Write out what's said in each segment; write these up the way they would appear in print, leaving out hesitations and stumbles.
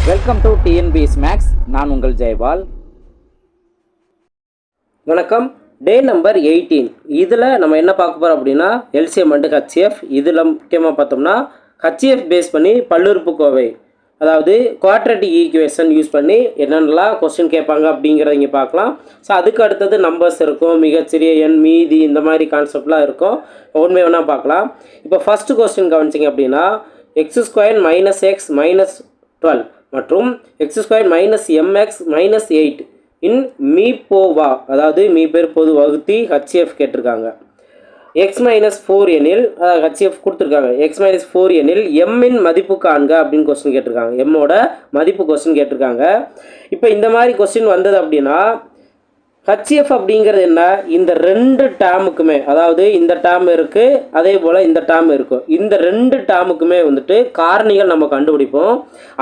Welcome to TNPS maths. நான் உங்கள் ஜெயபால். வணக்கம். டே நம்பர் 18. இதில் நம்ம என்ன பார்க்க போகிறோம் அப்படின்னா எல்சிஎம் அண்டு ஹச்சிஎஃப். இதில் முக்கியமாக பார்த்தோம்னா ஹச்சிஎஃப் பேஸ் பண்ணி பல்லுறுப்புக்கோவை, அதாவது குவாட்ரட்டிக் ஈக்குவேஷன் யூஸ் பண்ணி என்னென்னலாம் கொஸ்டின் கேட்பாங்க அப்படிங்கிறத இங்கே பார்க்கலாம். ஸோ அதுக்கு அடுத்தது நம்பர்ஸ் இருக்கும், மிகச்சிறிய எண், மீதி, இந்த மாதிரி கான்செப்ட்லாம் இருக்கும். ஒன்றுமே வேணால் பார்க்கலாம். இப்போ ஃபஸ்ட்டு கொஸ்டின் கவனிச்சிங்க அப்படின்னா x² - x - 12 மற்றும் x² - mx - 8 இன் மீப்போவா, அதாவது மீப்பேர் பொது வகுத்தி ஹச்சிஎஃப் கேட்டிருக்காங்க. x-4 எனில் ஹச்சிஎஃப் கொடுத்துருக்காங்க. x-4 எனில் எம்மின் மதிப்பு காண்க அப்படின்னு கொஸ்டின் கேட்டிருக்காங்க. எம்மோட மதிப்பு கொஸ்டின் கேட்டிருக்காங்க. இப்போ இந்த மாதிரி கொஸ்டின் வந்தது அப்படின்னா ஹச்சிஎஃப் அப்படிங்கிறது என்ன, இந்த ரெண்டு டேர்முக்குமே, அதாவது இந்த டேர்ம் இருக்குது, அதே போல் இந்த டேர்ம் இருக்கும், இந்த ரெண்டு டேர்முக்குமே வந்துட்டு காரணிகள் நம்ம கண்டுபிடிப்போம்.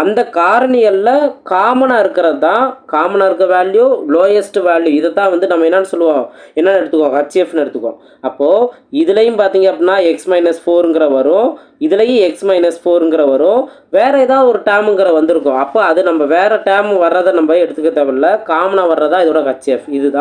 அந்த காரணிகளில் காமனாக இருக்கிறது தான், காமனாக இருக்க வேல்யூ, லோயஸ்ட் வேல்யூ, இதை தான் வந்து நம்ம என்னென்னு சொல்லுவோம், என்னென்னு எடுத்துக்குவோம், ஹச்சிஎஃப்னு எடுத்துக்குவோம். அப்போது இதுலேயும் பார்த்தீங்க அப்படின்னா x-4ங்கிற வரும், இதுலேயும் x-4ங்கிற வரும், வேறு ஏதாவது ஒரு டேர்முங்கிற வந்திருக்கும். அப்போ அது நம்ம வேறு டேர்ம் வர்றதை நம்ம எடுத்துக்க தேவையில்லை, காமனாக வர்றதா இதோட ஹச்சிஎஃப். இதுதான்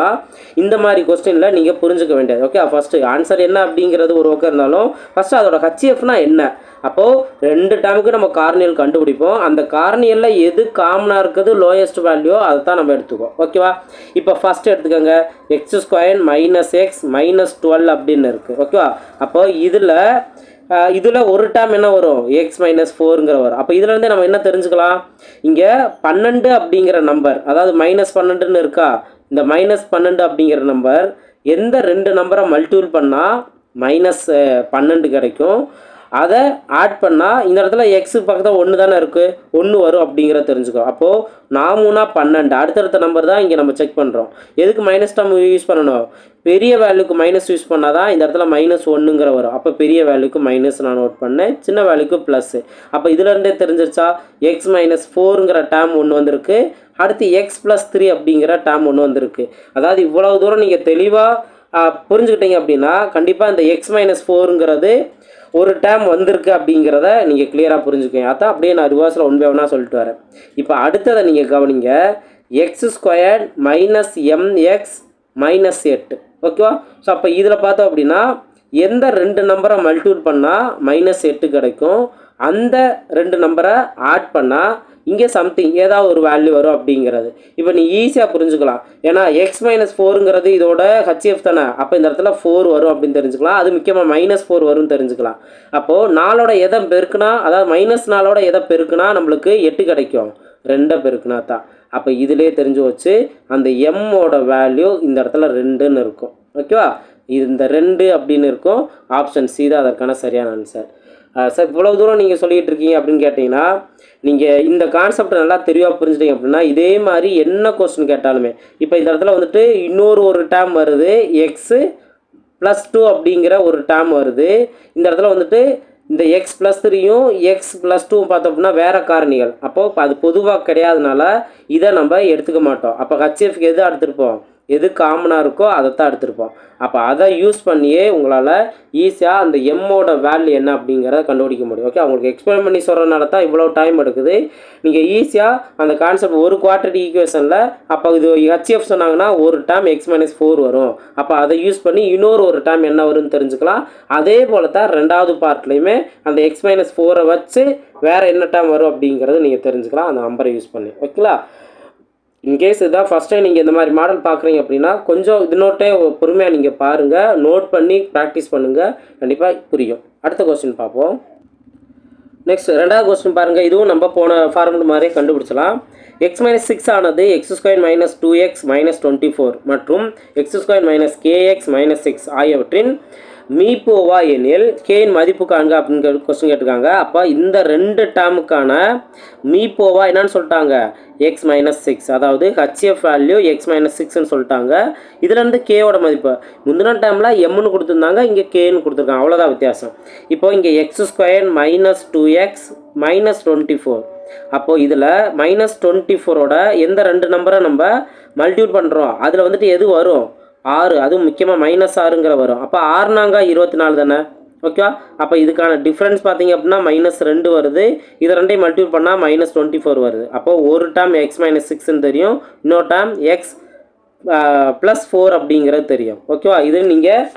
இந்த மாதிரி கொஸ்டினில் நீங்கள் புரிஞ்சுக்க வேண்டியது. ஓகே, ஃபஸ்ட்டு ஆன்சர் என்ன அப்படிங்கிறது ஒரு பக்கம் இருந்தாலும் ஃபஸ்ட்டு அதோட ஹச்சிஎஃப்னா என்ன. அப்போது ரெண்டு டேர்முக்கு நம்ம காரணிகள் கண்டுபிடிப்போம். அந்த காரணிகளில் எது காமனாக இருக்குது, லோயஸ்ட் வேல்யூ, அதை தான் நம்ம எடுத்துக்குவோம். ஓகேவா? இப்போ ஃபஸ்ட்டு எடுத்துக்கோங்க, x² - x - 12 அப்படின்னு இருக்குது. ஓகேவா? அப்போது இதில் ஒரு டேர்ம் என்ன வரும், x-4ங்கிற வரும். அப்போ இதுலேருந்தே நம்ம என்ன தெரிஞ்சுக்கலாம், இங்கே 12 அப்படிங்கிற நம்பர், அதாவது -12ன்னு இருக்கா, இந்த -12 அப்படிங்கிற நம்பர் எந்த ரெண்டு நம்பரை மல்டிபிள் பண்ணால் -12 கிடைக்கும், அதை ஆட் பண்ணால் இந்த இடத்துல எக்ஸு பக்கத்தில் 1 தானே இருக்குது, 1 வரும் அப்படிங்கிற தெரிஞ்சுக்கோ. அப்போது 4 - 12 அடுத்தடுத்த நம்பர் தான் இங்கே நம்ம செக் பண்ணுறோம். எதுக்கு மைனஸ் டேர்ம் யூஸ் பண்ணணும், பெரிய வேல்யூக்கு மைனஸ் யூஸ் பண்ணால் தான் இந்த இடத்துல -1ங்கிற வரும். அப்போ பெரிய வேல்யூக்கு மைனஸ் நான் நோட் பண்ணேன், சின்ன வேல்யூக்கு ப்ளஸ்ஸு. அப்போ இதுலேருந்தே தெரிஞ்சிருச்சா, x-4ங்கிற டேர்ம் ஒன்று வந்திருக்கு, அடுத்து x+3 அப்படிங்கிற டேர்ம் ஒன்று வந்திருக்கு. அதாவது இவ்வளவு தூரம் நீங்கள் தெளிவாக புரிஞ்சுக்கிட்டீங்க அப்படின்னா கண்டிப்பாக இந்த x-4ங்கிறது ஒரு டேர்ம் வந்திருக்கு அப்படிங்கிறத நீங்கள் கிளியராக புரிஞ்சுக்கோங்க. அதான் அப்படியே நான் ரிவர்ஸில் ஒன்வேவனா சொல்லிட்டு வரேன். இப்போ அடுத்ததை நீங்கள் கவனிங்க, x² - mx - 8. ஓகேவா? ஸோ அப்போ இதில் பார்த்தோம் அப்படின்னா எந்த ரெண்டு நம்பரை மல்டிபிள் பண்ணால் -8 கிடைக்கும், அந்த ரெண்டு நம்பரை ஆட் பண்ணால் இங்கே சம்திங் ஏதாவது ஒரு வேல்யூ வரும் அப்படிங்கிறது இப்போ நீ ஈஸியாக புரிஞ்சுக்கலாம். ஏன்னா x-4ங்கிறது இதோட ஹச்சிஎஃப் தானே, அப்போ இந்த இடத்துல 4 வரும் அப்படின்னு தெரிஞ்சுக்கலாம். அது முக்கியமாக -4 வரும்னு தெரிஞ்சுக்கலாம். அப்போது 4ஓட எதை பெருக்குனா, அதாவது -4ஓட எதை பெருக்குனா நம்மளுக்கு 8 கிடைக்கும், 2 பெருக்குனா தான். அப்போ இதிலே தெரிஞ்சு வச்சு அந்த எம்மோட வேல்யூ இந்த இடத்துல 2ன்னு இருக்கும். ஓகேவா? இந்த 2 அப்படின்னு இருக்கும். ஆப்ஷன் சி தான் அதற்கான சரியான ஆன்சர். சார் இவ்வளோ தூரம் நீங்கள் சொல்லிகிட்டு இருக்கீங்க அப்படின்னு கேட்டிங்கன்னா நீங்கள் இந்த கான்செப்டை நல்லா தெளிவாக புரிஞ்சுட்டீங்க அப்படின்னா இதே மாதிரி என்ன கொஸ்டின் கேட்டாலுமே, இப்போ இந்த இடத்துல வந்துட்டு ஒரு டேர்ம் வருது, x+2 அப்படிங்கிற ஒரு டேர்ம் வருது. இந்த இடத்துல வந்துட்டு இந்த x+3யும் x+2வும் பார்த்தோம் அப்படின்னா வேறு காரணிகள். அப்போது அது பொதுவாக கிடையாதுனால இதை நம்ம எடுத்துக்க மாட்டோம். அப்போ ஹச்சிஎஃப்க்கு எது எடுத்துருப்போம், எது காமனாக இருக்கோ அதை தான் எடுத்துருப்போம். அப்போ அதை யூஸ் பண்ணியே உங்களால் ஈஸியாக அந்த எம்மோட வேல்யூ என்ன அப்படிங்கிறத கண்டுபிடிக்க முடியும். ஓகே, அவங்களுக்கு எக்ஸ்பிளைன் பண்ணி சொல்கிறதுனால தான் இவ்வளோ டைம் எடுக்குது. நீங்கள் ஈஸியாக அந்த கான்செப்ட் ஒரு குவாட்ரட்டிக் ஈக்குவேஷனில், அப்போ இது ஹச்சிஎஃப் சொன்னாங்கன்னா ஒரு டேர்ம் x-4 வரும், அப்போ அதை யூஸ் பண்ணி ஒரு டேர்ம் என்ன வரும்னு தெரிஞ்சுக்கலாம். அதே போல் தான் ரெண்டாவது பார்ட்லேயுமே அந்த x-4 வச்சு வேறு என்ன டேர்ம் வரும் அப்படிங்கிறது நீங்கள் தெரிஞ்சுக்கலாம் அந்த நம்பரை யூஸ் பண்ணி. ஓகேங்களா? இன்கேஸ் இதான் ஃபஸ்ட் டைம் நீங்கள் இந்த மாதிரி மாடல் பார்க்குறீங்க அப்படின்னா கொஞ்சம் இன்னொட்டே பொறுமையாக நீங்கள் பாருங்கள், நோட் பண்ணி ப்ராக்டிஸ் பண்ணுங்கள், கண்டிப்பாக புரியும். அடுத்த கொஸ்டின் பார்ப்போம். நெக்ஸ்ட் ரெண்டாவது கொஸ்டின் பாருங்கள். இதுவும் நம்ம போன ஃபார்முலா மாதிரியே கண்டுபிடிச்சலாம். x-6 ஆனது x² - 2x - 24 மற்றும் x² - kx - 6 ஆகியவற்றின் மீப்போவா எனில் கேயின் மதிப்பு காண்க அப்படின்னு கொஸ்டின் கேட்டிருக்காங்க. அப்போ இந்த ரெண்டு டேர்முக்கான மீப்போவா என்னன்னு சொல்லிட்டாங்க, x-6, அதாவது ஹச்சிஎஃப் வேல்யூ x-6ன்னு சொல்லிட்டாங்க. இதுலேருந்து கேவோட மதிப்பு முந்தின டைமில் எம்னு கொடுத்துருந்தாங்க, இங்கே கேன்னு கொடுத்துருக்காங்க, அவ்வளோதான் வித்தியாசம். இப்போ இங்கே x² - 2x - 24. அப்போது இதில் -24ஓட எந்த ரெண்டு நம்பரை நம்ம மல்டிபிள் பண்ணுறோம், அதில் வந்துட்டு எது வரும், 6, அதுவும் முக்கியமாக -6ங்கிற வரும். அப்போ 6 நாங்க 24 தானே, ஓகேவா? அப்போ இதுக்கான டிஃப்ரென்ஸ் பார்த்தீங்க அப்படின்னா -2 வருது. இதை ரெண்டையும் மல்டிபிள் பண்ணால் -24 வருது. அப்போது ஒரு டேர்ம் எக்ஸ் மைனஸ் 6ன்னு தெரியும், இன்னொரு டேர்ம் எக்ஸ் +4 அப்படிங்கிறது தெரியும். ஓகேவா? இது நீங்கள்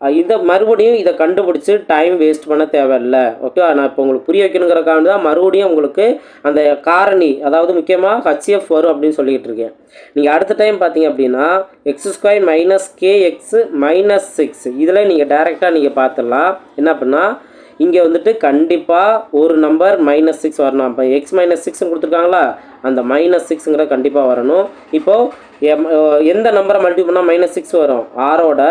இதை மறுபடியும் இதை கண்டுபிடிச்சி டைம் வேஸ்ட் பண்ண தேவையில்லை. ஓகேவா? நான் இப்போ உங்களுக்கு புரிய வைக்கணுங்கிறக்காக தான் மறுபடியும் உங்களுக்கு அந்த காரணி, அதாவது முக்கியமாக ஹச்சிஎஃப் வரும் அப்படின்னு சொல்லிக்கிட்டு இருக்கேன். நீங்கள் அடுத்த டைம் பார்த்தீங்க அப்படின்னா x² - kx - 6 இதில் நீங்கள் டைரெக்டாக நீங்கள் பார்த்துடலாம். என்ன பண்ணால் இங்கே வந்துட்டு கண்டிப்பாக ஒரு நம்பர் -6 வரணும். அப்போ x - 6 கொடுத்துருக்காங்களா, அந்த -6ங்கிற கண்டிப்பாக வரணும். இப்போது எந்த நம்பரை மல்டிபிள் பண்ணால் -6 வரும்? ஆரோட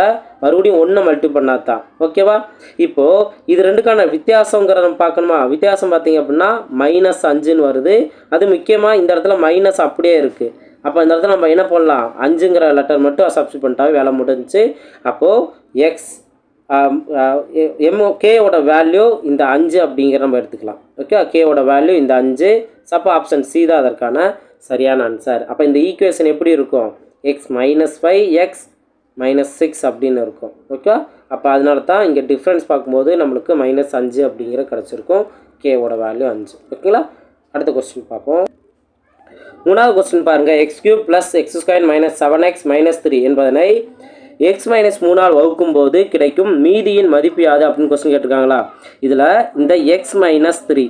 மறுபடியும் 1 மல்டிபிள் பண்ணால் தான். ஓகேவா? இப்போது இது ரெண்டுக்கான வித்தியாசங்கிறத நம்ம பார்க்கணுமா? வித்தியாசம் பார்த்தீங்க அப்படின்னா -5ன்னு வருது. அது முக்கியமாக இந்த இடத்துல மைனஸ் அப்படியே இருக்குது. அப்போ இந்த இடத்துல நம்ம என்ன பண்ணலாம், 5ங்கிற லெட்டர் மட்டும் சப்ஸ்டிட் பண்ணிட்டாவே வேலை முடிஞ்சிச்சு. அப்போது எக்ஸ் கேவோட வேல்யூ இந்த 5 அப்படிங்கிற நம்ம எடுத்துக்கலாம். ஓகே, கேவோட வேல்யூ இந்த 5. அப்போ ஆப்ஷன் சி தான் அதற்கான சரியான ஆன்சர். அப்போ இந்த ஈக்குவேஷன் எப்படி இருக்கும்? எக்ஸ் -5 எக்ஸ் -6 அப்படின்னு இருக்கும். ஓகே, அப்போ அதனால தான் இங்கே டிஃப்ரென்ஸ் பார்க்கும்போது நம்மளுக்கு -5 அப்படிங்கிற கிடச்சிருக்கும். கேவோட வேல்யூ 5. ஓகேங்களா? அடுத்த கொஸ்டின் பார்ப்போம். மூணாவது கொஸ்டின் பாருங்கள். x³ + x² - 7x - 3 என்பதனை x - 3ஆல் வகுக்கும் போது கிடைக்கும் மீதியின் மதிப்பு யாது அப்படின்னு கொஸ்டின் கேட்டிருக்காங்களா? இதில் இந்த x - 3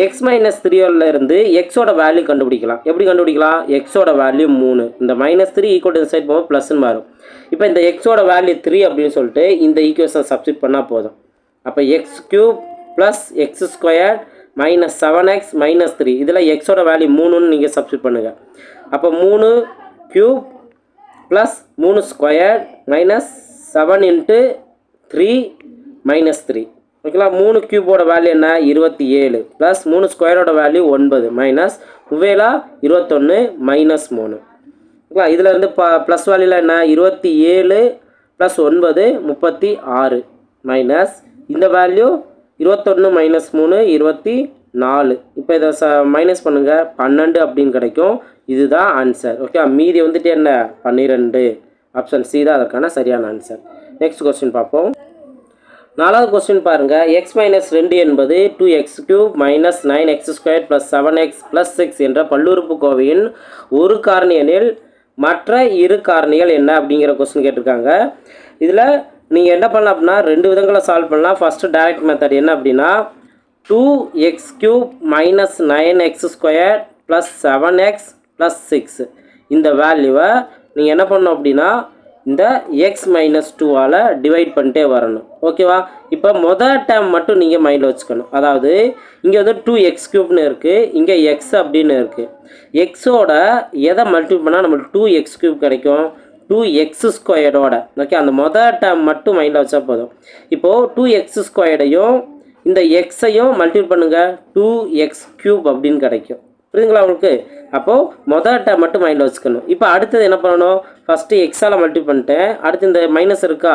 x - 3 இருந்து எக்ஸோட வேல்யூ கண்டுபிடிக்கலாம். எப்படி கண்டுபிடிக்கலாம்? எக்ஸோட வேல்யூ 3, இந்த -3 ஈக்குவல் டு சைட் போகும்போது ப்ளஸ்ன்னு மாறும். இப்போ இந்த எக்ஸோட வேல்யூ 3 அப்படின்னு சொல்லிட்டு இந்த ஈக்குவேஷன் சப்ஸ்டிட் பண்ணால் போதும். அப்போ x³ + x² - 7x - 3 இதில் எக்ஸோட வேல்யூ 3ன்னு நீங்கள் சப்ஸ்டிட் பண்ணுங்கள். அப்போ 3³ + 3² - 7 × 3 - 3. ஓகேங்களா? 3 கியூபோட வேல்யூ என்ன? 27 ப்ளஸ் 3 ஸ்கொயரோட வேல்யூ 9 மைனஸ் 21 மைனஸ் 3. ஓகேங்களா? இதில் இருந்து ப்ளஸ் வேல்யூவில் என்ன? 27 ப்ளஸ் 9 36 மைனஸ் இந்த வேல்யூ 21 மைனஸ் 3 24. இப்போ இதை மைனஸ் பண்ணுங்கள், 12 அப்படின்னு கிடைக்கும். இதுதான் ஆன்சர். ஓகே, மீதி வந்துட்டு என்ன? 12. ஆப்ஷன் சி தான் அதற்கான சரியான ஆன்சர். நெக்ஸ்ட் கொஸ்டின் பார்ப்போம். நாலாவது கொஸ்டின் பாருங்கள். x - 2 என்பது 2x³ - 9x² + 7x + 6 என்ற பல்லுறுப்புக்கோவையின் ஒரு காரணி எனில் மற்ற இரு காரணிகள் என்ன அப்படிங்கிற கொஸ்டின் கேட்டிருக்காங்க. இதில் நீங்கள் என்ன பண்ணலாம் அப்படின்னா 2 விதங்களை சால்வ் பண்ணலாம். ஃபஸ்ட்டு டைரக்ட் மெத்தட் என்ன அப்படின்னா 2x³ - 9x² + 7x + 6 இந்த வேல்யூவை நீங்கள் என்ன பண்ணணும் அப்படின்னா இந்த x - 2ஆல் டிவைட் பண்ணிட்டே வரணும். ஓகேவா? இப்போ மொதல் டேர்ம் மட்டும் நீங்கள் மைண்டில் வச்சுக்கணும். அதாவது இங்கே வந்து 2x³ இருக்குது, இங்கே x அப்படின்னு இருக்குது. எக்ஸோட எதை மல்டிபிள் பண்ணால் நம்மளுக்கு 2x³ கிடைக்கும்? 2x². ஓகே, அந்த மொதல் டேர்ம் மட்டும் மைண்டில் வச்சா போதும். இப்போது 2x² இந்த எக்ஸையும் மல்டிபிள் பண்ணுங்கள், 2x³ அப்படின்னு கிடைக்கும். புரியுதுங்களா உங்களுக்கு? அப்போது மொதல் டேர்ம் மட்டும் மைண்டில் வச்சுக்கணும். இப்போ அடுத்தது என்ன பண்ணணும்? ஃபஸ்ட்டு எக்ஸால் மல்டிபிள் பண்ணிட்டேன். அடுத்து இந்த மைனஸ் இருக்கா,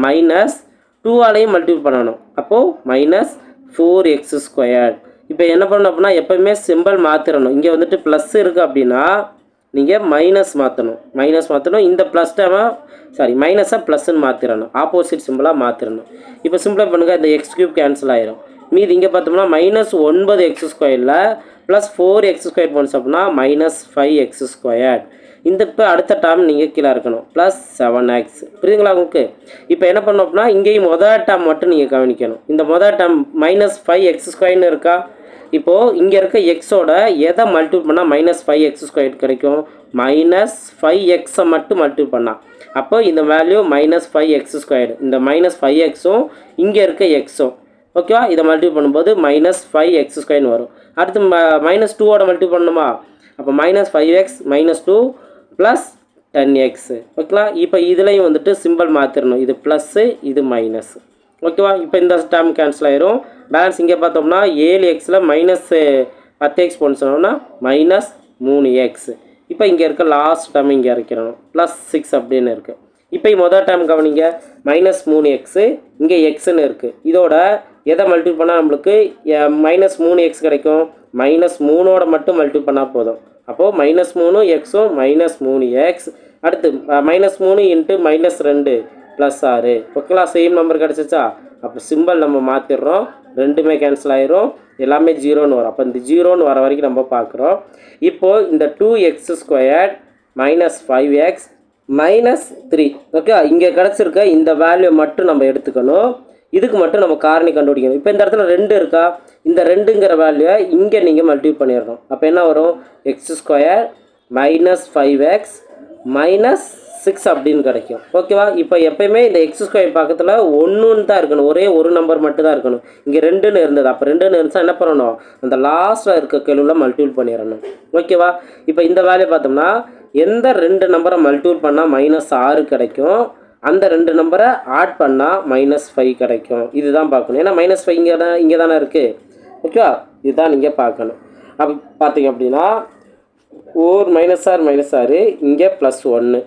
-2ஆலையும் மல்டிபிள் பண்ணணும். அப்போது -4x². இப்போ என்ன பண்ணணும் அப்படின்னா எப்போயுமே சிம்பிள் மாற்றிடணும். இங்கே வந்துட்டு ப்ளஸ் இருக்குது அப்படின்னா நீங்கள் மைனஸ் மாற்றணும். இந்த ப்ளஸ் டேர்மை மைனஸாக ப்ளஸ்ன்னு மாற்றிடணும். ஆப்போசிட் சிம்பிளாக மாற்றிடணும். இப்போ சிம்பிளாக பண்ணுங்கள், இந்த x³ கேன்சல் ஆயிரும். மீது இங்கே பார்த்தோம்னா -9x² ப்ளஸ் 4x² போன்ஸ் அப்படின்னா -5x². இந்த இப்போ அடுத்த டேர்ம் நீங்கள் கீழே இருக்கணும், ப்ளஸ் 7x. புரியுதுங்களா உங்களுக்கு? இப்போ என்ன பண்ணணும் அப்படின்னா இங்கேயும் மொதல் டேர்ம் மட்டும் நீங்கள் கவனிக்கணும். இந்த மொதல் டேர்ம் -5x² இருக்கா? இப்போது இங்கே இருக்க எக்ஸோட எதை மல்டிபிள் பண்ணால் -5x² கிடைக்கும்? -5xை மட்டும் மல்டிபிள் பண்ணால். அப்போ இந்த வேல்யூ -5x². இந்த -5xும் இங்கே இருக்க எக்ஸும் ஓகேவா? இதை மல்டிபிள் பண்ணும்போது -5x² வரும். அடுத்து -2ஓட மல்டிபிள் பண்ணணுமா? அப்போ -5x - 2 ப்ளஸ் 10x. ஓகேவா? இப்போ இதுலேயும் வந்துட்டு சிம்பிள் மாற்றிடணும். இது ப்ளஸ்ஸு, இது மைனஸ். ஓகேவா? இப்போ இந்த டேர்ம் கேன்சல் ஆயிரும். பேலன்ஸ் இங்கே பார்த்தோம்னா 7xல் -10x போன்னு சொன்னோம்னா -3x. இப்போ இங்கே இருக்க லாஸ்ட் டேர்ம் இங்கே இறக்கிறணும், +6 அப்படின்னு இருக்குது. இப்போ மொதல் டேர்ம் கவனிங்க, -3x, இங்கே எக்ஸ்ன்னு இருக்குது. இதோட எதை மல்டிபிள் பண்ணால் நம்மளுக்கு -3x கிடைக்கும்? -3ஓட மட்டும் மல்டிபிள் பண்ணால் போதும். அப்போது -3xும் -3x. அடுத்து -3 × -2 ப்ளஸ் 6. ஓகேங்களா, சேம் நம்பர் கிடச்சிச்சா? அப்போ சிம்பிள் நம்ம மாற்றிடுறோம், ரெண்டுமே கேன்சல் ஆயிரும், எல்லாமே ஜீரோன்னு வரும். அப்போ இந்த ஜீரோன்னு வர வரைக்கும் நம்ம பார்க்குறோம். இப்போது இந்த 2x² minus 5x minus 3, okay, இங்கே கிடச்சிருக்க இந்த வேல்யூ மட்டும் நம்ம எடுத்துக்கணும். இதுக்கு மட்டும் நம்ம காரணி கண்டுபிடிக்கணும். இப்போ இந்த இடத்துல 2 இருக்கா, இந்த 2ங்கிற வேல்யூவை இங்கே நீங்கள் மல்டிப்ளை பண்ணிடணும். அப்போ என்ன வரும், x² மைனஸ் 5x மைனஸ் 6 அப்படின்னு கிடைக்கும். ஓகேவா, இப்போ எப்பயுமே இந்த x² பக்கத்தில் 1ன்னு தான் இருக்கணும், ஒரே ஒரு நம்பர் மட்டும் தான் இருக்கணும். இங்கே 2ன்னு இருந்தது, அப்போ 2ன்னு இருந்துச்சா என்ன பண்ணணும், அந்த லாஸ்ட்டில் இருக்க கெழுவில் மல்டிபிள் பண்ணிடணும். ஓகேவா, இப்போ இந்த வேல்யூ பார்த்தோம்னா எந்த 2 நம்பரை மல்டிபிள் பண்ணால் மைனஸ் 6 கிடைக்கும், அந்த 2 நம்பரை ஆட் பண்ணால் மைனஸ் 5 கிடைக்கும். இதுதான் பார்க்கணும், ஏன்னா மைனஸ் 5 இங்கே தானே இருக்குது. ஓகேவா, இதுதான் நீங்கள் பார்க்கணும். அப்போ பார்த்தீங்க அப்படின்னா ஓர் -6 இங்கே +1.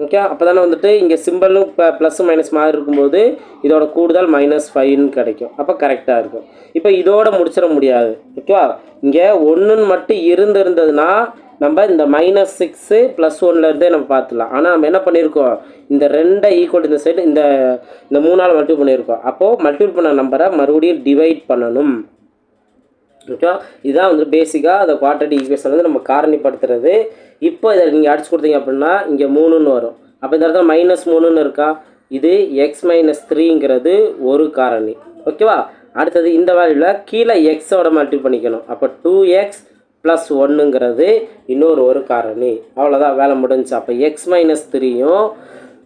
ஓகே, அப்போ தானே வந்துட்டு இங்கே சிம்பிளும் ப்ளஸ் மைனஸ் மாதிரி இருக்கும்போது இதோட கூடுதல் -5ன்னு கிடைக்கும். அப்போ கரெக்டாக இருக்கும். இப்போ இதோட முடிச்சிட முடியாது. ஓகேவா, இங்கே 1ன்னு மட்டும் இருந்ததுன்னா நம்ம இந்த -6 +1லேருந்தே நம்ம பார்த்துக்கலாம். ஆனால் நம்ம என்ன பண்ணியிருக்கோம், இந்த 2 ஈக்குவல் இந்த சைடு இந்த 3ஆல் மல்டிபிள் பண்ணியிருக்கோம். அப்போது மல்டிபிள் பண்ண நம்பரை மறுபடியும் டிவைட் பண்ணணும். ஓகே, இதுதான் வந்து பேசிக்காக அந்த குவாட்ரேட்டிக் ஈக்குவேஷன் வந்து நம்ம காரணிப்படுத்துறது. இப்போ இதை நீங்கள் அடிச்சு கொடுத்தீங்க அப்படின்னா இங்கே 3ன்னு வரும். அப்போ இந்த இடத்துல -3ன்னு இருக்கா, இது x-3ங்கிறது ஒரு காரணி. ஓகேவா, அடுத்தது இந்த வேல்யூவில் கீழே எக்ஸோட மல்டிபிள் பண்ணிக்கணும். அப்போ 2x + 1ங்கிறது ஒரு காரணி. அவ்வளோதான், வேலை முடிஞ்சு. அப்போ x-3யும்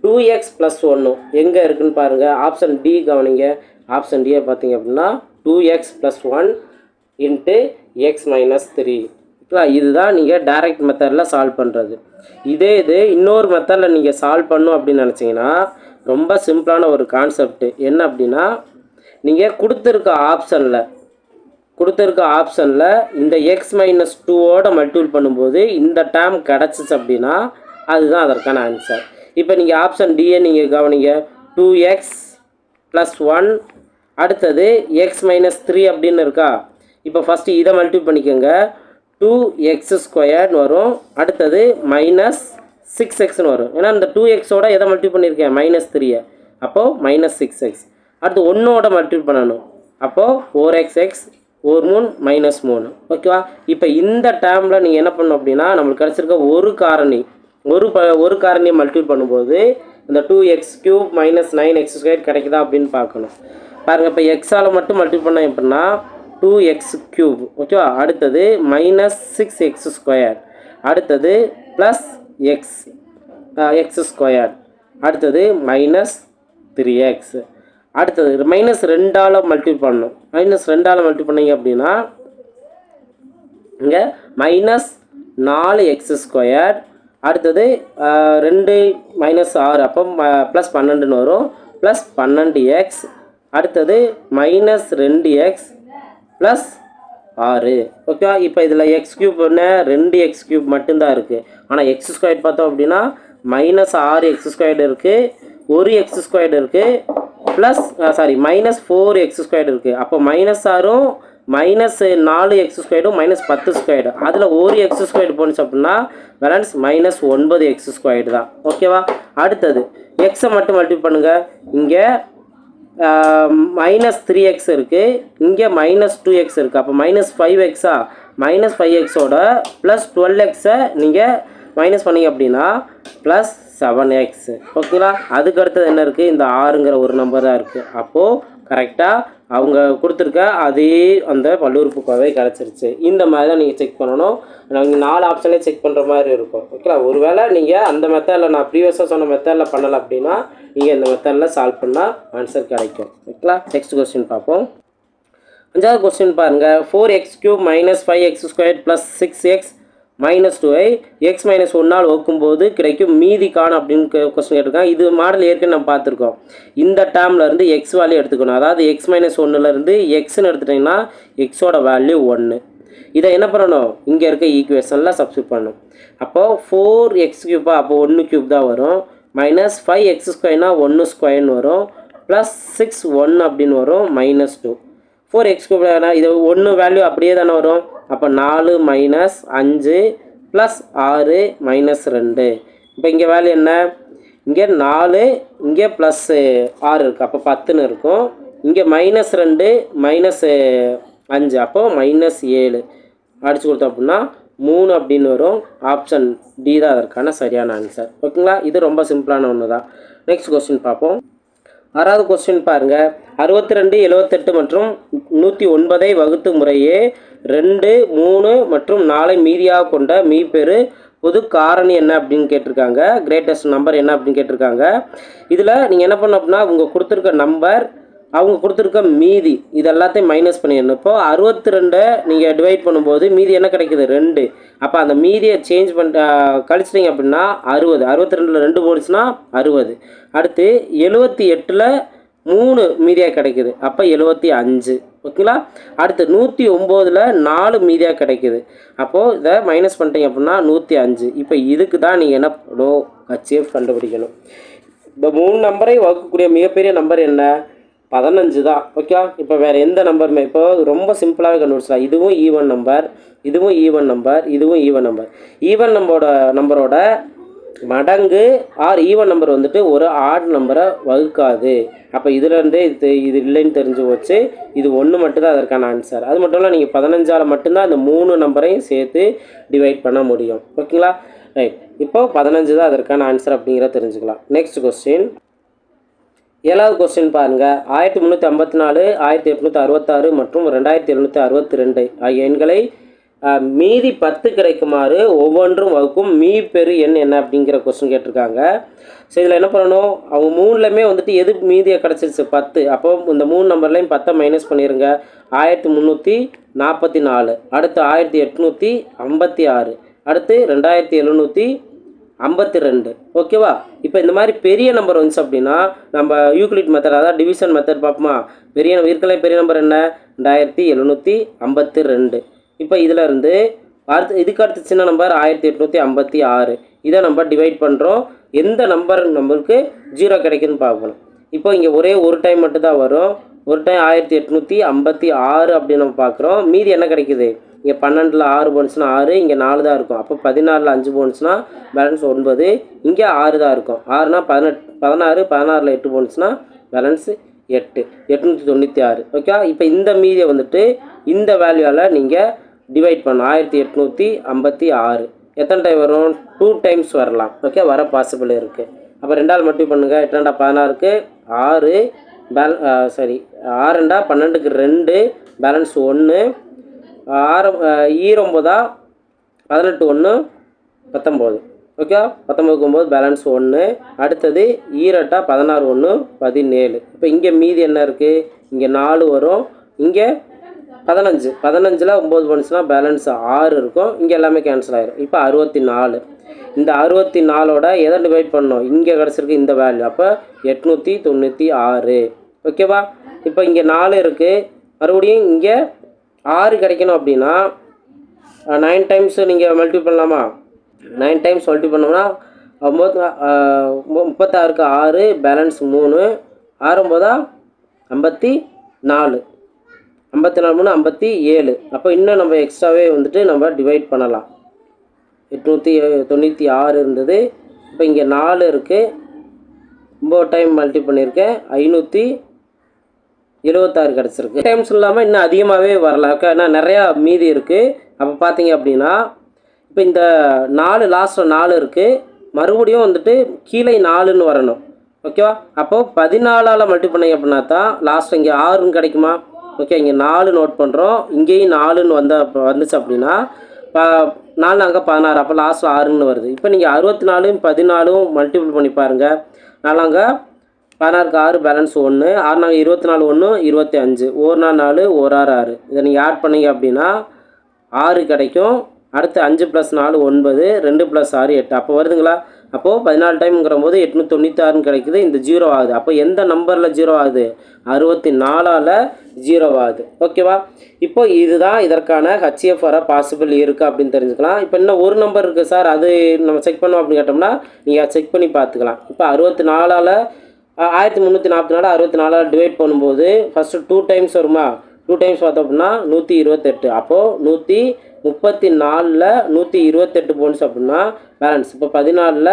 2x + 1 எங்கே இருக்குதுன்னு பாருங்கள், ஆப்ஷன் டி கவனிங்க. ஆப்ஷன் டியை பார்த்தீங்க அப்படின்னா 2x + 1 × x-3. ஓகேவா, இதுதான் நீங்கள் டைரக்ட் மெத்தடில் சால்வ் பண்ணுறது. இது இன்னொரு மெத்தடில் நீங்கள் சால்வ் பண்ணணும் அப்படின்னு நினச்சிங்கன்னா ரொம்ப சிம்பிளான ஒரு கான்செப்ட். என்ன அப்படின்னா, நீங்கள் கொடுத்துருக்க ஆப்ஷனில் இந்த x-2ஓட மல்டிபிள் பண்ணும்போது இந்த டேர்ம் கிடச்சிச்சு அப்படின்னா அதுதான் அதற்கான ஆன்சர். இப்போ நீங்கள் ஆப்ஷன் டியை நீங்கள் கவனிங்க. 2x + 1 அடுத்தது x-3 அப்படின்னு இருக்கா. இப்போ ஃபஸ்ட்டு இதை மல்டிபிள் பண்ணிக்கோங்க. 2x² வரும், அடுத்தது -6xன்னு வரும். ஏன்னா இந்த 2xோட எதை மல்டிபிள் பண்ணியிருக்கேன், -3. அப்போது -6x. அடுத்து 1ஓட மல்டிபிள் பண்ணணும். அப்போது 4xx, 1 3 -3. ஓகேவா, இப்போ இந்த டேர்மில் நீங்கள் என்ன பண்ணணும் அப்படின்னா நம்மளுக்கு கிடச்சிருக்க ஒரு காரணியை மல்டிபிள் பண்ணும்போது இந்த 2x³ - 9x² கிடைக்குதா அப்படின்னு பார்க்கணும். பாருங்கள், இப்போ எக்ஸால் மட்டும் மல்டிபிள் பண்ண எப்படின்னா 2x³. ஓகேவா, அடுத்தது -6x², அடுத்தது +x², அடுத்தது -3x, அடுத்தது -2ஆல் மல்டிபிள் பண்ணணும். -2ஆல் மல்டிபிள் பண்ணிங்க அப்படின்னா இங்கே -4x², அடுத்தது 2 -6 அப்போ +12ன்னு வரும், +12x, அடுத்தது -2x +6. ஓகேவா, இப்போ இதில் x³ 2x³ மட்டும்தான் இருக்குது. ஆனால் x² பார்த்தோம் அப்படின்னா -6x² இருக்குது, ஒரு x² இருக்குது, -4x² இருக்குது. அப்போ -6ம் -4x²ம் -10². அதில் ஒரு x² போணுச்சு அப்படின்னா பேலன்ஸ் -9x² தான். ஓகேவா, அடுத்தது எக்ஸை மட்டும் மல்டிபிள் பண்ணுங்கள். இங்கே -3x இருக்குது, இங்கே -2x இருக்குது. அப்போ -5xஆ, -5xோட +12xை நீங்கள் மைனஸ் பண்ணிங்க அப்படின்னா +7x. ஓகேங்களா, அதுக்கு அடுத்தது என்ன இருக்குது, இந்த 6ங்கிற ஒரு நம்பர் தான் இருக்குது. அப்போது கரெக்டாக அவங்க கொடுத்துருக்க அதே அந்த பல்லுறுப்புக்கோவை கிடச்சிருச்சு. இந்த மாதிரி தான் நீங்கள் செக் பண்ணணும். நாங்கள் 4 ஆப்ஷனே செக் பண்ணுற மாதிரி இருக்கும். ஓகேங்களா, ஒருவேளை நீங்கள் அந்த மெத்தடில் நான் ப்ரீவியஸாக சொன்ன மெத்தடில் பண்ணலை அப்படின்னா நீங்கள் இந்த மெத்தடில் சால்வ் பண்ணால் ஆன்சர் கிடைக்கும். ஓகேங்களா, நெக்ஸ்ட் கொஸ்டின் பார்ப்போம். 5வது கொஸ்டின் பாருங்கள். 4x³ - 5x² + 6x - 2ஐ x - 1ஆல் வகுக்கும்போது கிடைக்கும் மீதி காணும் அப்படின்னு கொஸ்டின் கேட்டிருக்காங்க. இது மாடல் ஏற்கனவே நம்ம பார்த்துருக்கோம். இந்த டேர்மில் இருந்து எக்ஸ் வேல்யூ எடுத்துக்கணும். அதாவது x - 1லேருந்து எக்ஸ்ன்னு எடுத்துட்டிங்கன்னா எக்ஸோட வேல்யூ 1. இதை என்ன பண்ணணும், இங்கே இருக்க ஈக்குவேஷனில் சப்ஸ்டியூட் பண்ணணும். அப்போது 4x³ அப்போ 1³ தான் வரும், -5x²னா 1² வரும், +6 1 அப்படின்னு வரும், -2. 4x³ இது 1 வேல்யூ அப்படியே தானே வரும். அப்போ 4 - 5 +6 - 2. இப்போ இங்கே வேல்யூ என்ன, இங்கே 4 இங்கே ப்ளஸ் 6 இருக்குது, அப்போ 10ன்னு இருக்கும். இங்கே -2 -5 அப்போ -7 அடிச்சு கொடுத்தோம் அப்படின்னா 3 அப்படின்னு வரும். ஆப்ஷன் டி தான் அதற்கான சரியான ஆன்சர். ஓகேங்களா, இது ரொம்ப சிம்பிளான ஒன்று தான். நெக்ஸ்ட் கொஸ்டின் பார்ப்போம். 6வது கொஸ்டின் பாருங்கள். 62, 78 மற்றும் 109ஐ வகுத்து முறையே 2, 3 மற்றும் 4ஐ மீதியாக கொண்ட மீப்பெரு பொது காரணி என்ன அப்படின்னு கேட்டிருக்காங்க. கிரேட்டஸ்ட் நம்பர் என்ன அப்படின்னு கேட்டிருக்காங்க. இதில் நீங்கள் என்ன பண்ணணும் அப்படின்னா, அவங்க கொடுத்துருக்க நம்பர், அவங்க கொடுத்துருக்க மீதி, இது எல்லாத்தையும் மைனஸ் பண்ணிடணும். இப்போது 62 நீங்கள் டிவைட் பண்ணும்போது மீதி என்ன கிடைக்குது? 2. அப்போ அந்த மீதியை சேஞ்ச் கழிச்சிட்டிங்க அப்படின்னா 60. 62ல் 2 போணுச்சுன்னா 60. அடுத்து 78ல் 3 மீதியாக கிடைக்குது, அப்போ 75. ஓகேங்களா. அடுத்து 109ல் 4 மீதியாக கிடைக்குது, அப்போது இதை மைனஸ் பண்ணிட்டீங்க அப்படின்னா 105. இப்போ இதுக்கு தான் நீங்கள் என்ன பண்ணணும்? HCF கண்டுபிடிக்கணும். இந்த 3 நம்பரை வகுக்கக்கூடிய மிகப்பெரிய நம்பர் என்ன? 15 தான். ஓகே, இப்போ வேறு எந்த நம்பருமே இப்போ ரொம்ப சிம்பிளாகவே கண்டுபிடிச்சலாம். இதுவும் ஈவன் நம்பர், இதுவும் ஈவன் நம்பர், இதுவும் ஈவன் நம்பர். ஈவன் நம்பரோட மடங்கு ஆர் ஈவன் நம்பர் வந்துட்டு ஒரு ஆட் நம்பரை வகுக்காது. அப்போ இதுலேருந்தே இது இல்லைன்னு தெரிஞ்சு போச்சு. இது 1 மட்டும்தான் அதற்கான ஆன்சர். அது மட்டும் இல்லை, நீங்கள் 15ஆல் மட்டும்தான் இந்த 3 நம்பரையும் சேர்த்து டிவைட் பண்ண முடியும். ஓகேங்களா, ரைட். இப்போது 15 தான் அதற்கான ஆன்சர் அப்படிங்கிறத தெரிஞ்சுக்கலாம். நெக்ஸ்ட் கொஸ்டின், 7வது கொஸ்டின் பாருங்கள். 1354, 1866 மற்றும் 2762 ஆகிய எண்களை மீதி 10 கிடைக்குமாறு ஒவ்வொன்றும் வகுக்கும் மீப்பெரு எண் என்ன அப்படிங்கிற கொஸ்டின் கேட்டிருக்காங்க. ஸோ இதில் என்ன பண்ணணும்? அவங்க 3லையுமே வந்துட்டு எது மீதியை கிடச்சிருச்சு? 10. அப்போ இந்த 3 நம்பர்லையும் 10 மைனஸ் பண்ணிடுங்க. 1344, அடுத்து 1856, அடுத்து 2752. ஓகேவா. இப்போ இந்த மாதிரி பெரிய நம்பர் வந்துச்சு அப்படின்னா நம்ம யூக்ளிட் மெத்தட், அதாவது டிவிஷன் மெத்தட் பார்ப்போமா. பெரிய நம்பர் என்ன? 2752. இப்போ இதில் இருந்து இதுக்கு அடுத்து சின்ன நம்பர் 1856. இதை நம்ம டிவைட் பண்ணுறோம். எந்த நம்மளுக்கு 0 கிடைக்குன்னு பார்க்கணும். இப்போ இங்கே ஒரே ஒரு டைம் மட்டும்தான் வரும். ஒரு டைம் 1856 அப்படின்னு நம்ம பார்க்குறோம். மீதி என்ன கிடைக்குது? இங்கே 12ல் 6 போனுச்சுன்னா 6, இங்கே 4 தான் இருக்கும். அப்போ 16ல் 5 போனுச்சுன்னா பேலன்ஸ் 9, இங்கே 6 தான் இருக்கும். 6னா 16, 16ல் 8 போனுச்சுன்னா பேலன்ஸ் 8, 896. ஓகே, இப்போ இந்த மீதியை வந்துட்டு இந்த வேல்யூவால் நீங்கள் டிவைட் பண்ணணும். 1856 எத்தனை டைம் வரும்? 2 டைம்ஸ் வரலாம். ஓகே, வர பாசிபிள் இருக்குது. அப்போ 2ஆல் மல்டிப்ளை பண்ணுங்கள். 8 2 16க்கு 6, 6 2 12க்கு 2, பேலன்ஸ் 1. 6 9 18 1 19. ஓகே, 19க்கு 9 பேலன்ஸ் 1. அடுத்தது 2 16 1 17. இப்போ இங்கே மீதி என்ன இருக்குது? இங்கே 4 வரும், இங்கே 15. 15ல் 9 போனுச்சுன்னா பேலன்ஸ் 6 இருக்கும். இங்கே எல்லாமே கேன்சல் ஆகிடும். இப்போ 64. இந்த 64ஓட எதை டிவைட் பண்ணணும்? இங்கே கிடச்சிருக்கு இந்த வேல்யூ, அப்போ 896. ஓகேவா. இப்போ இங்கே 4 இருக்குது, மறுபடியும் இங்கே 6 கிடைக்கணும் அப்படின்னா 9 டைம்ஸ் நீங்கள் மல்டிப்ளை பண்ணலாமா? 9 டைம்ஸ் மல்டிப்ளை பண்ணோம்னா 36க்கு 6, பேலன்ஸ் 3. 6 9 54, 54 3 57. அப்போ இன்னும் நம்ம எக்ஸ்ட்ராவே வந்துட்டு நம்ம டிவைட் பண்ணலாம். 896 இருந்தது. இப்போ இங்கே 4 இருக்குது, 9 டைம் மல்டிப்ளை பண்ணியிருக்கேன், 576 கிடச்சிருக்கு. டைம்ஸ் இல்லாமல் இன்னும் அதிகமாகவே வரலாம். ஏன்னா நிறையா மீதி இருக்குது. அப்போ பார்த்தீங்க அப்படின்னா இப்போ இந்த 4 லாஸ்ட்டில் 4 இருக்குது, மறுபடியும் வந்துட்டு கீழே 4ன்னு வரணும். ஓகேவா. அப்போது 14ஆல் மல்டிப்ளை பண்ணிங்க அப்படின்னா தான் லாஸ்ட் இங்கே 6ன்னு கிடைக்குமா? ஓகே, இங்கே 4 நோட் பண்ணுறோம், இங்கேயும் 4ன்னு வந்துச்சு அப்படின்னா 4 அங்கே 16, அப்போ லாஸ்ட்டில் 6ன்னு வருது. இப்போ நீங்கள் 64 14 மல்டிபிள் பண்ணி பாருங்கள். 4 அங்கே 16க்கு 6, பேலன்ஸ் 1. 6 நாங்கள் 24 1 25, 1 4 1 6 6. இதை நீங்கள் ஆட் பண்ணிங்க அப்படின்னா 6 கிடைக்கும். அடுத்து 5 + 4 9, 2 + 6 8. அப்போ வருதுங்களா? அப்போது 14 டைம்ங்கிற போது 896 கிடைக்குது. இந்த 0 ஆகுது. அப்போ எந்த நம்பரில் 0 ஆகுது? 64ஆல் 0 ஆகுது. ஓகேவா. இப்போ இதுதான் இதற்கான HCF வர பாசிபிள் இருக்குது அப்படின்னு தெரிஞ்சுக்கலாம். இப்போ இன்னும் ஒரு நம்பர் இருக்குது சார், அது நம்ம செக் பண்ணோம் அப்படின்னு கேட்டோம்னா நீங்கள் செக் பண்ணி பார்த்துக்கலாம். இப்போ 64ஆல் 1344 64ஆல் டிவைட் பண்ணும்போது ஃபஸ்ட்டு 2 டைம்ஸ் வருமா? 2 டைம்ஸ் பார்த்தோம் அப்படின்னா 128. அப்போது 134ல் 128 போன்ஸ் அப்படின்னா பேலன்ஸ் இப்போ 14ல்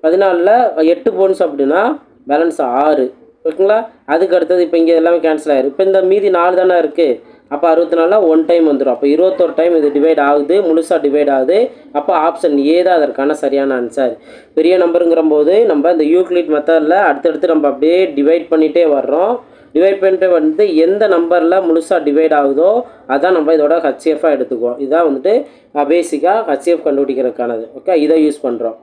14ல் 8 போன்ஸ் அப்படின்னா பேலன்ஸ் 6. ஓகேங்களா? அதுக்கு அடுத்தது இப்போ இங்கே எல்லாமே கேன்சல் ஆயிரும். இப்போ இந்த மீதி 4 தானே இருக்குது. அப்போ 64 1 டைம் வந்துடும். அப்போ 21 டைம் இது டிவைட் ஆகுது, முழுசாக டிவைட் ஆகுது. அப்போ ஆப்ஷன் ஏ தான் அதற்கான சரியான ஆன்சர். பெரிய நம்பருங்கிற போது நம்ம இந்த யூக்ளிட் மெத்தடில் அடுத்தடுத்து நம்ம அப்படியே டிவைட் பண்ணிகிட்டே வர்றோம். டிவைட் பண்ணிட்டு வந்து எந்த நம்பரில் முழுசாக டிவைட் ஆகுதோ அதான் நம்ம இதோட ஹச்சிஎஃபாக எடுத்துக்குவோம். இதான் வந்துட்டு பேசிக்காக ஹச்சிஎஃப் கண்டுபிடிக்கிறதுக்கானது. ஓகே, இதை யூஸ் பண்ணுறோம்.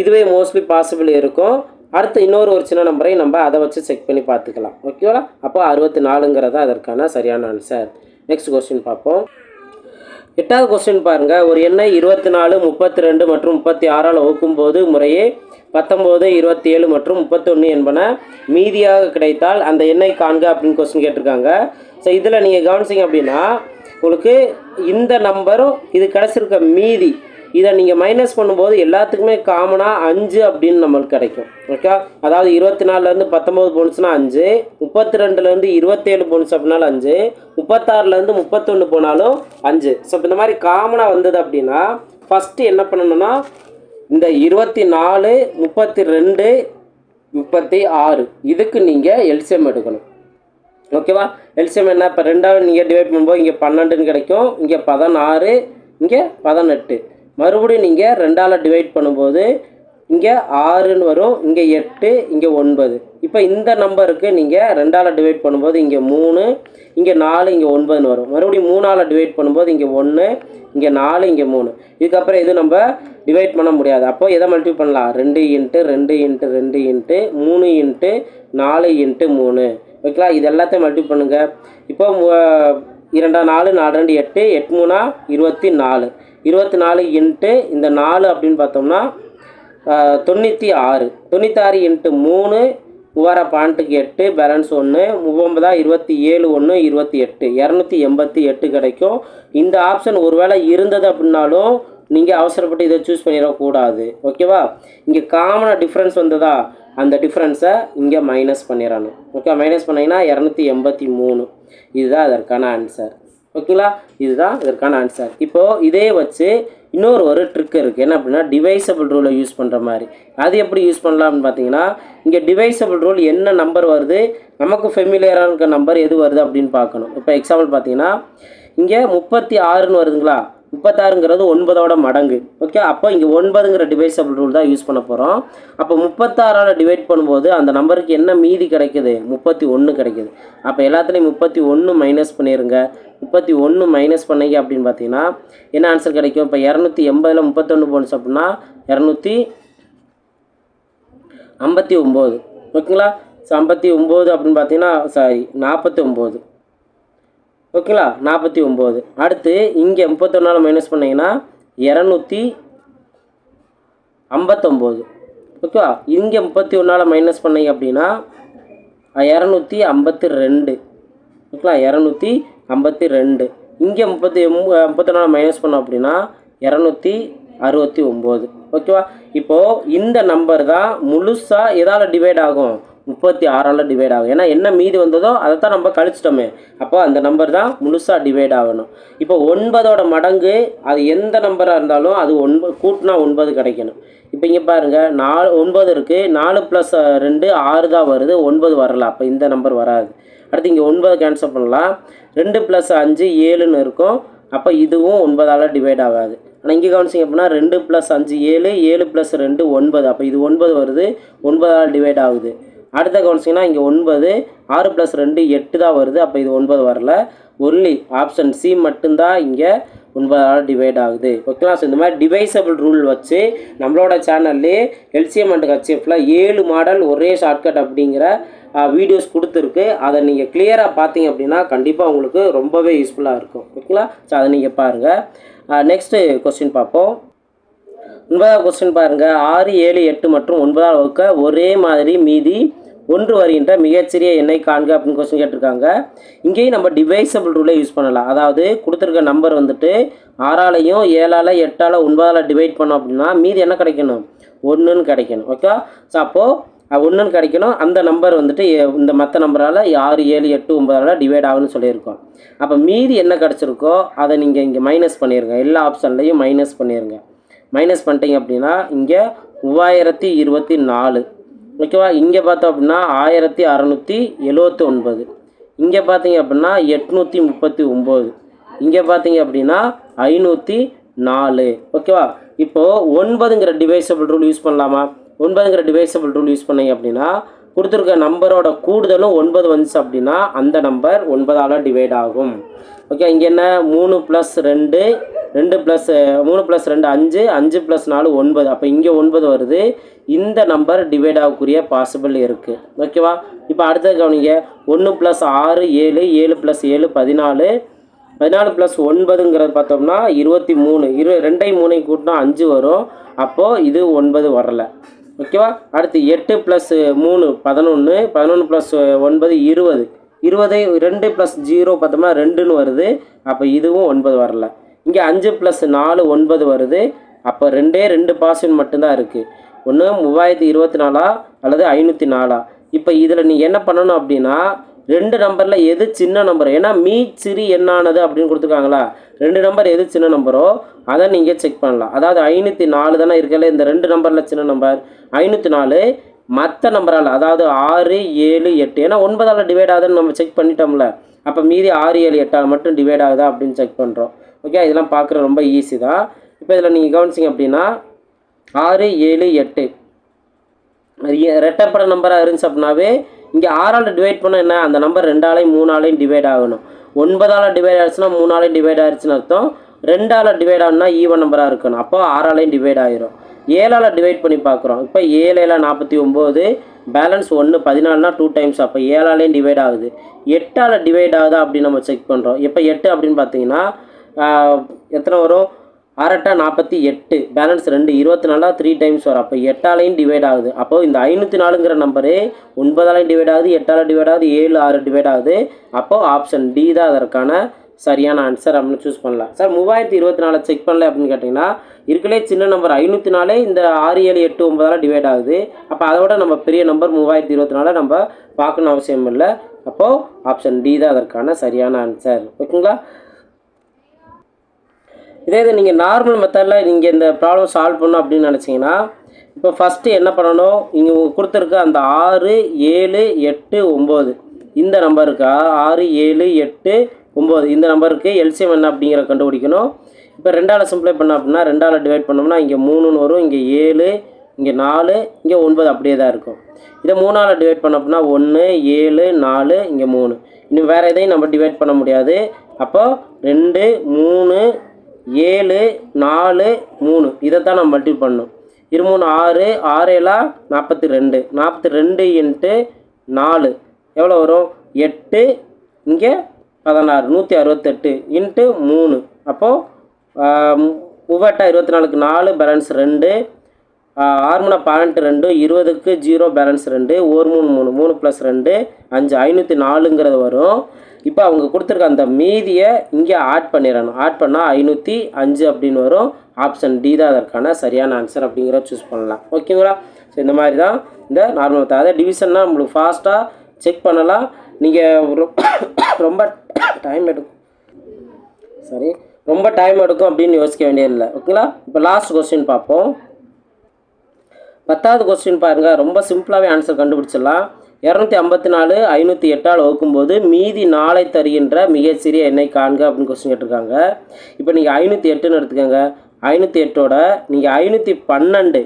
இதுவே மோஸ்ட்லி பாசிபிள் இருக்கும். அடுத்து இன்னொரு சின்ன நம்பரையும் நம்ம அதை வச்சு செக் பண்ணி பார்த்துக்கலாம். ஓகேவா? அப்போ 64ங்கிறது அதற்கான சரியான ஆன்சர். நெக்ஸ்ட் கொஸ்டின் பார்ப்போம். 8வது கொஸ்டின் பாருங்கள். ஒரு எண்ணை 24, 32 மற்றும் 36ஆல் வகுக்கும்போது முறையே 19, 27 மற்றும் 31 என்பன மீதியாக கிடைத்தால் அந்த எண்ணை காண்க அப்படின்னு கொஸ்டின் கேட்டிருக்காங்க. ஸோ இதில் நீங்கள் கவனிச்சிங்க அப்படின்னா உங்களுக்கு இந்த நம்பரும் இது கிடச்சிருக்க மீதி இதை நீங்கள் மைனஸ் பண்ணும்போது எல்லாத்துக்குமே காமனாக 5 அப்படின்னு நம்மளுக்கு கிடைக்கும். ஓகே, அதாவது 24லேருந்து 19 போன்ஸ்னால் 5, 32லேருந்து 27 போன்ஸ் அப்படின்னாலும் 5, 36லேருந்து 31 போனாலும் 5. ஸோ இந்த மாதிரி காமனாக வந்தது அப்படின்னா ஃபஸ்ட்டு என்ன பண்ணணும்னா இந்த 24, 32, 36 இதுக்கு நீங்கள் எல்சிஎம் எடுக்கணும். ஓகேவா? எல்சிஎம் என்ன? இப்போ 2ஆவது நீங்கள் டிவைட் பண்ணும்போது இங்கே 12ன்னு கிடைக்கும், இங்கே 16, இங்கே 18. மறுபடியும் நீங்கள் 2ஆல் டிவைட் பண்ணும்போது இங்கே 6ன்னு வரும், இங்கே 8, இங்கே 9. இப்போ இந்த நம்பருக்கு நீங்கள் 2ஆல் டிவைட் பண்ணும்போது இங்கே 3, இங்கே 4, இங்கே 9ன்னு வரும். மறுபடியும் 3ஆல் டிவைட் பண்ணும்போது இங்கே 1, இங்கே 4, இங்கே 3. இதுக்கப்புறம் இது நம்ம டிவைட் பண்ண முடியாது. அப்போது எதை மல்டிப்ளை பண்ணலாம்? 2 × 2 × 2 × 3 × 4 × 3. ஓகேங்களா? இது எல்லாத்தையும் மல்டிப்ளை பண்ணுங்கள். இப்போ 2 4 4 2 8 8 3 24. 24 இன்ட்டு இந்த 4 அப்படின்னு பார்த்தோம்னா 96. 96 இன்ட்டு 3 3 8 பேலன்ஸ் 1 9 27 1 28 288 கிடைக்கும். இந்த ஆப்ஷன் ஒருவேளை இருந்தது அப்படின்னாலும் நீங்கள் அவசரப்பட்டு இதை சூஸ் பண்ணிடக்கூடாது. ஓகேவா? இங்கே காமனாக டிஃப்ரென்ஸ் வந்ததா, அந்த டிஃப்ரென்ஸை இங்கே மைனஸ் பண்ணிடணும். ஓகே, மைனஸ் பண்ணிங்கன்னா 283. இதுதான் அதற்கான ஆன்சர். ஓகேங்களா? இதுதான் இதற்கான ஆன்சர். இப்போது இதே வச்சு இன்னொரு ட்ரிக் இருக்குது. என்ன அப்படின்னா டிவைசபிள் ரூலை யூஸ் பண்ணுற மாதிரி. அது எப்படி யூஸ் பண்ணலாம்னு பார்த்தீங்கன்னா இங்கே டிவைசபிள் ரூல் என்ன நம்பர் வருது, நமக்கு ஃபெமிலியரான இருக்க நம்பர் எது வருது அப்படின்னு பார்க்கணும். இப்போ எக்ஸாம்பிள் பார்த்தீங்கன்னா இங்கே 36ன்னு வருதுங்களா, 36ங்கிறது 9ஓட மடங்கு. ஓகே, அப்போ இங்கே 9ங்கிற டிவைசபிள் ரூல் தான் யூஸ் பண்ண போகிறோம். அப்போ 36ஆல் டிவைட் பண்ணும்போது அந்த நம்பருக்கு என்ன மீதி கிடைக்குது? 31 கிடைக்குது. அப்போ எல்லாத்துலேயும் 31 மைனஸ் பண்ணிடுங்க. 31 மைனஸ் பண்ணீங்க அப்படின்னு பார்த்தீங்கன்னா என்ன ஆன்சர் கிடைக்கும்? இப்போ 280ல் 31 போன்ஸ் அப்படின்னா 259. ஓகேங்களா? ஸோ 59 அப்படின்னு பார்த்தீங்கன்னா 49. ஓகேங்களா? 49. அடுத்து இங்கே 31ஆல் மைனஸ் பண்ணிங்கன்னா 259. ஓகேவா? இங்கே 31ஆல் மைனஸ் பண்ணீங்க அப்படின்னா 252. ஓகேங்களா? 252. இங்கே 31ஆல் மைனஸ் பண்ணோம் அப்படின்னா 269. ஓகேவா? இப்போது இந்த நம்பர் தான் முழுசாக எதால் டிவைட் ஆகும்? 36ஆல் டிவைட் ஆகும். ஏன்னா என்ன மீதி வந்ததோ அதை தான் நம்ம கழிச்சிட்டோமே. அப்போ அந்த நம்பர் தான் முழுசாக டிவைட் ஆகணும். இப்போ 9ஓட மடங்கு அது எந்த நம்பராக இருந்தாலும் அது 9 கூட்டினா 9 கிடைக்கணும். இப்போ இங்கே பாருங்கள் 9 இருக்குது, 4 + 2 6 தான் வருது, 9 வரல. அப்போ இந்த நம்பர் வராது. அடுத்து இங்கே 9 கேன்சல் பண்ணலாம். 2 + 5 7ன்னு இருக்கும். அப்போ இதுவும் 9ஆல் டிவைட் ஆகாது. ஆனால் இங்கே கவனிச்சிங்க அப்படின்னா 2 + 5 7, 7 + 2 9. அப்போ இது 9 வருது, 9ஆல் டிவைட் ஆகுது. அடுத்த கவனிச்சிங்கன்னா இங்கே 9, 6 + 2 8 தான் வருது. அப்போ இது 9 வரல. ஒன்லி ஆப்ஷன் சி மட்டும்தான் இங்கே 9ஆல் டிவைட் ஆகுது. ஓகேவா? ஸோ இந்த மாதிரி டிவைசபிள் ரூல் வச்சு நம்மளோட சேனல்லே எல்சிஎம் அண்ட் ஹெச்எஃப்ல 7 மாடல் ஒரே ஷார்ட்கட் அப்படிங்கிற வீடியோஸ் கொடுத்துருக்கு. அதை நீங்கள் கிளியராக பார்த்தீங்க அப்படின்னா கண்டிப்பாக உங்களுக்கு ரொம்பவே யூஸ்ஃபுல்லாக இருக்கும். ஓகேங்களா? ஸோ அதை நீங்கள் பாருங்கள். நெக்ஸ்ட்டு கொஸ்டின் பார்ப்போம். 9வது கொஸ்டின் பாருங்கள். 6, 7, 8 மற்றும் 9ஆல் வகுக்க ஒரே மாதிரி மீதி 1 வருகின்ற மிகச்சிறிய எண்ணை காண்க அப்படின்னு கொஸ்டின் கேட்டிருக்காங்க. இங்கேயும் நம்ம டிவைசபிள் ரூலை யூஸ் பண்ணலாம். அதாவது கொடுத்துருக்க நம்பர் வந்துட்டு 6ஆலையும் 7ஆல் 8ஆல் 9ஆல் டிவைட் பண்ணோம் அப்படின்னா மீதி என்ன கிடைக்கணும்? 1ன்னு கிடைக்கணும். ஓகே, ஸோ அப்போது 1ன்னு கிடைக்கணும். அந்த நம்பர் வந்துட்டு இந்த மற்ற நம்பரால் 6, 7, 8, 9ஆல் டிவைட் ஆகுன்னு சொல்லியிருக்கோம். அப்போ மீதி என்ன கிடச்சிருக்கோ அதை நீங்கள் இங்கே மைனஸ் பண்ணிடுங்க. எல்லா ஆப்ஷன்லையும் மைனஸ் பண்ணிடுங்க. மைனஸ் பண்ணிட்டீங்க அப்படின்னா இங்கே 3024. ஓகேவா? இங்கே பார்த்தோம் அப்படின்னா 1679. இங்கே பார்த்தீங்க அப்படின்னா 839. இங்கே பார்த்தீங்க அப்படின்னா 504. ஓகேவா? இப்போது 9ங்கிற டிவைசபிள் ரூல் யூஸ் பண்ணலாமா? 9ங்கிற டிவைசபிள் ரூல் யூஸ் பண்ணீங்க அப்படின்னா கொடுத்துருக்க நம்பரோட கூடுதலும் 9 வந்துச்சு அப்படின்னா அந்த நம்பர் 9ஆல் டிவைட் ஆகும். ஓகே, இங்கே என்ன 3 + 2 2 + 3 + 2 5 5 + 4 9. அப்போ இங்கே 9 வருது. இந்த நம்பர் டிவைட் ஆகக்கூடிய பாசிபிள் இருக்குது. ஓகேவா? இப்போ அடுத்தது கவனிங்க. 1 + 6 7 7 + 7 14 14 + 9ங்கிறது பார்த்தோம்னா 23. 2ஐ 3ஐ கூட்டினா 5 வரும். அப்போது இது 9 வரல. ஓகேவா? அடுத்து 8 + 3 11 11 + 9 20 20 2 + 0 பார்த்தோம்னா 2ன்னு வருது. அப்போ இதுவும் 9 வரல. இங்கே 5 + 4 9 வருது. அப்போ 2 பாசிபிள் மட்டும்தான் இருக்குது. ஒன்று 3024 அல்லது 504. இப்போ இதில் நீங்கள் என்ன பண்ணணும் அப்படின்னா 2 நம்பரில் எது சின்ன நம்பர், ஏன்னா சிறு எண்ணானது அப்படின்னு கொடுத்துருக்காங்களா, 2 நம்பர் எது சின்ன நம்பரோ அதை நீங்கள் செக் பண்ணலாம். அதாவது 504 தானே இருக்கல இந்த 2 நம்பரில் சின்ன நம்பர் 504. மற்ற நம்பரால் அதாவது 6 7 8, ஏன்னா 9ஆல் டிவைட் ஆகுதுன்னு நம்ம செக் பண்ணிட்டோம்ல. அப்போ மீதி 6 7 8ஆல் மட்டும் டிவைட் ஆகுதா அப்படின்னு செக் பண்ணுறோம். ஓகே, இதெல்லாம் பார்க்குற ரொம்ப ஈஸி தான். இப்போ இதில் நீங்கள் கவனிச்சிங்க அப்படின்னா 6 7 8 ரெட்டப்பட நம்பராக இருந்துச்சு அப்படின்னாவே இங்கே 6ஆல் டிவைட் பண்ணால் என்ன, அந்த நம்பர் 2ஆலையும் 3ஆலையும் டிவைட் ஆகணும். 9ஆல் டிவைட் ஆகிடுச்சுன்னா 3ஆலையும் டிவைட் ஆகிடுச்சுன்னு அர்த்தம். 2ஆல் டிவைட் ஆகுனா ஈவன் நம்பராக இருக்கணும். அப்போ 6ஆலையும் டிவைட் ஆகிரும். 7ஆல் டிவைட் பண்ணி பார்க்குறோம். இப்போ 7 49, பேலன்ஸ் 1 14னா 2 டைம்ஸ். அப்போ 7ஆலையும் டிவைட் ஆகுது. 8ஆல் டிவைட் ஆகுதா அப்படின்னு நம்ம செக் பண்ணுறோம். இப்போ 8 அப்படின்னு பார்த்தீங்கன்னா எத்தனை வரும், 6 48, பேலன்ஸ் 2 24 3 டைம்ஸ் வரும். அப்போ 8ஆலையும் டிவைட் ஆகுது. அப்போது இந்த 504ங்கிற நம்பரு 9ஆலையும் டிவைட் ஆகுது, 8ஆல் டிவைட் ஆகுது, 7 6 டிவைட் ஆகுது. அப்போது ஆப்ஷன் டி தான் அதற்கான சரியான ஆன்சர் அப்படின்னு சூஸ் பண்ணலாம். சார் 3024 செக் பண்ணல அப்படின்னு கேட்டிங்கன்னா இருக்கலே சின்ன நம்பர் 504 இந்த 6 7 8 9ஆல் டிவைட் ஆகுது. அப்போ அதை விட நம்ம பெரிய நம்பர் 3024 நம்ம பார்க்கணும் அவசியம் இல்லை. அப்போது ஆப்ஷன் டி தான் அதற்கான சரியான ஆன்சர். ஓகேங்களா? இதே இது நீங்கள் நார்மல் மெத்தடில் நீங்கள் இந்த ப்ராப்ளம் சால்வ் பண்ணணும் அப்படின்னு நினச்சிங்கன்னா இப்போ ஃபஸ்ட்டு என்ன பண்ணணும், இங்கே கொடுத்துருக்க அந்த 6 7 8 9 இந்த நம்பருக்கு 6 7 8 9 இந்த நம்பருக்கு எல்சிஎம் என்ன அப்படிங்கிற கண்டுபிடிக்கணும். இப்போ 2ஆல் சிம்பிளை பண்ணோம் அப்படின்னா 2ஆல் டிவைட் பண்ணோம்னா இங்கே 3ன்னு வரும், இங்கே 7 இங்கே 4 இங்கே 9 அப்படியே தான் இருக்கும். இதை 3ஆல் டிவைட் பண்ணோம் அப்படின்னா 1 7 4 இங்கே 3. இன்னும் வேறு எதையும் நம்ம டிவைட் பண்ண முடியாது. அப்போ 2 3 7 4 3 இதைத்தான் நம்ம மல்டிபிள் பண்ணணும். 23 6 6 7 42 42 × 4 எவ்வளோ வரும், 8 இங்கே 16 168 × 3. அப்போது 38 24க்கு 4 பேலன்ஸ் 2 6 3 12 20க்கு 0 பேலன்ஸ் 2 1 3 3 + 2 5 504ங்கிறது வரும். இப்போ அவங்க கொடுத்துருக்க அந்த மீதியை இங்கே ஆட் பண்ணிடணும். ஆட் பண்ணால் 505 அப்படின்னு வரும். ஆப்ஷன் டி தான் அதற்கான சரியான ஆன்சர் அப்படிங்கிறத சூஸ் பண்ணலாம். ஓகேங்களா? ஸோ இந்த மாதிரி தான் இந்த நார்மல் மெத்தட். அதாவது டிவிஷன்னா நம்மளுக்கு ஃபாஸ்ட்டாக செக் பண்ணலாம். நீங்கள் ரொம்ப டைம் எடுக்கும் ரொம்ப டைம் எடுக்கும் அப்படின்னு யோசிக்க வேண்டியதில்லை. ஓகேங்களா? இப்போ லாஸ்ட் கொஸ்டின் பார்ப்போம். 10வது கொஸ்டின் பாருங்கள், ரொம்ப சிம்பிளாகவே ஆன்சர் கண்டுபிடிச்சிடலாம். 254 508ஆல் வகுக்கும்போது மீதி 4 தருகின்ற மிகச்சிறிய எண்ணை காண்க அப்படின்னு கொஸ்டின் கேட்டிருக்காங்க. இப்போ நீங்கள் 508ன்னு எடுத்துக்கோங்க. 508ஓட நீங்கள் 512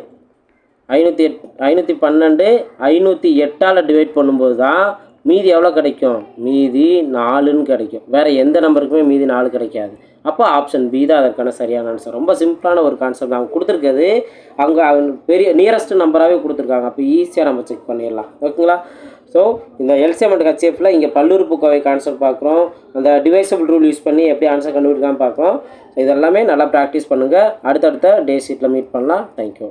508ஆல் டிவைட் பண்ணும்போது தான் மீதி எவ்வளோ கிடைக்கும், மீதி 4ன்னு கிடைக்கும். வேறு எந்த நம்பருக்குமே மீதி 4 கிடைக்காது. அப்போ ஆப்ஷன் பி தான் அதற்கான சரியான ஆன்சர். ரொம்ப சிம்பிளான ஒரு கான்செப்ட். அவங்க கொடுத்துருக்கிறது அவங்க பெரிய நியரஸ்ட் நம்பராகவே கொடுத்துருக்காங்க. அப்போ ஈஸியாக நம்ம செக் பண்ணிடலாம். ஓகேங்களா? ஸோ இந்த எல்சிஎம் அண்ட் ஹெச்எஃப்ல இங்கே பல்லுறுப்புக்கோவை கான்செப்ட் பார்க்குறோம். அந்த டிவைசபிள் ரூல் யூஸ் பண்ணி எப்படி ஆன்சர் கண்டுபிடிக்காமல் பார்க்குறோம். இதெல்லாமே நல்லா ப்ராக்டிஸ் பண்ணுங்கள். அடுத்தடுத்த டே ஷீட்டில் மீட் பண்ணலாம். தேங்க்யூ.